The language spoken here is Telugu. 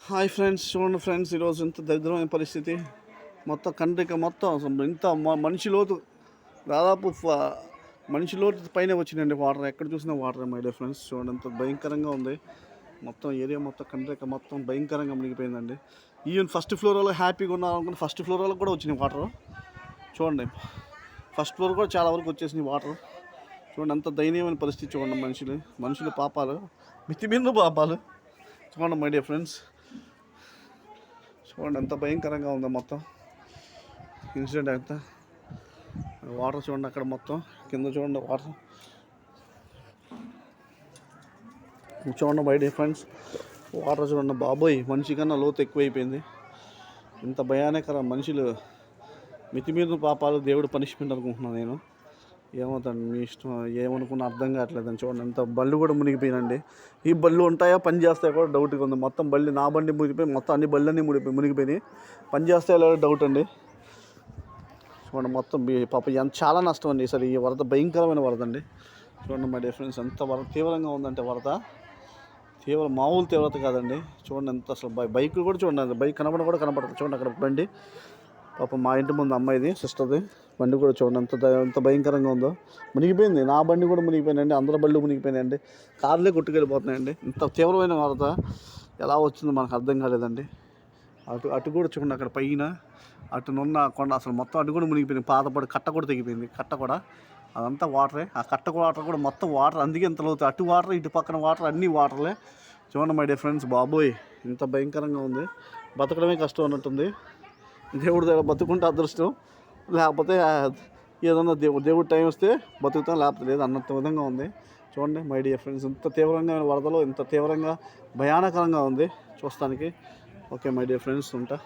హాయ్ ఫ్రెండ్స్, చూడండి ఫ్రెండ్స్, ఈరోజు ఇంత దరిద్రమైన పరిస్థితి. మొత్తం కండ్రిక మొత్తం ఇంత మనిషి లోతు, దాదాపు మనిషి లోతు పైన వచ్చినాయండి వాటర్. ఎక్కడ చూసినా వాటర్ మై డియర్ ఫ్రెండ్స్. చూడండి ఎంత భయంకరంగా ఉంది. మొత్తం ఏరియా మొత్తం కండ్రిక మొత్తం భయంకరంగా మునిగిపోయిందండి. ఈవెన్ ఫస్ట్ ఫ్లోర్ వాళ్ళు హ్యాపీగా ఉన్నారనుకుంటే ఫస్ట్ ఫ్లోర్ వాళ్ళకి కూడా వచ్చినాయి వాటర్. చూడండి, ఫస్ట్ ఫ్లోర్ కూడా చాలా వరకు వచ్చేసినాయి వాటర్. చూడండి అంత దయనీయమైన పరిస్థితి. చూడండి మనుషులు పాపాలు, మితిమీరిన పాపాలు. చూడండి మై డియర్ ఫ్రెండ్స్, చూడండి ఎంత భయంకరంగా ఉందో మొత్తం ఇన్సిడెంట్ అంతా. వాటర్ చూడండి అక్కడ మొత్తం కింద చూడండి వాటర్. చూడండి మై డియర్ ఫ్రెండ్స్, వాటర్ చూడండి బాబోయ్, మనిషి కన్నా లోతు ఎక్కువైపోయింది. ఇంత భయానకర మనుషులు మితిమీరిన పాపాలు దేవుడు పనిష్మెంట్ అనుకుంటున్నాను నేను. ఏమవుతాను మీ ఇష్టం, ఏమనుకున్నా అర్థం కావట్లేదని. చూడండి ఎంత బళ్ళు కూడా మునిగిపోయినండి. ఈ బళ్ళు ఉంటాయా పని చేస్తాయో కూడా డౌట్గా ఉంది. మొత్తం బళ్ళు, నా బండి మునిగిపోయి మొత్తం అన్ని బళ్ళన్నీ మునిగిపోయినాయి. పని చేస్తాయో లేదో డౌట్ అండి. చూడండి మొత్తం పాప ఎంత చాలా నష్టం అండి. సరే ఈ వరద భయంకరమైన వరద అండి. చూడండి మా డిఫరెన్స్ ఎంత వరద తీవ్రంగా ఉందంటే వరద మామూలు తీవ్రత కాదండి. చూడండి ఎంత అసలు బైక్ కూడా చూడండి, బైక్ కూడా కనపడుతుంది. చూడండి అక్కడ బండి, పాప మా ఇంటి ముందు అమ్మాయిది, సిస్టర్ది బండి కూడా చూడండి ఎంత భయంకరంగా ఉందో. మునిగిపోయింది, నా బండి కూడా మునిగిపోయినాయండి, అందరి బళ్ళు మునిగిపోయినాయండి, కార్లే కొట్టుకెళ్ళిపోతున్నాయండి. ఇంత తీవ్రమైన వరద ఎలా వచ్చిందో మనకు అర్థం కాలేదండి. అటు కూడా చూడండి అక్కడ పైన అటునున్న కొండ అసలు మొత్తం అటు కూడా మునిగిపోయింది. పాతపడి కట్ట కూడా తెగిపోయింది. కట్ట కూడా అదంతా వాటరే. ఆ కట్ట వాటర్ కూడా మొత్తం వాటర్, అందుకే ఇంత లోతు. అటు వాటర్, ఇటు పక్కన వాటర్, అన్నీ వాటర్లే. చూడండి మై డియర్ ఫ్రెండ్స్, బాబోయ్ ఇంత భయంకరంగా ఉంది. బతకడమే కష్టం అన్నట్టుంది. దేవుడి దగ్గర బతుకుంటే అదృష్టం, లేకపోతే ఏదన్నా దేవుడు టైం వస్తే బతుకుతాం, లేకపోతే లేదు అన్నంత విధంగా ఉంది. చూడండి మై డియర్ ఫ్రెండ్స్, ఇంత తీవ్రంగా వరదలో ఇంత తీవ్రంగా భయానకరంగా ఉంది చూస్తానికి. ఓకే మై డియర్ ఫ్రెండ్స్, ఉంటా.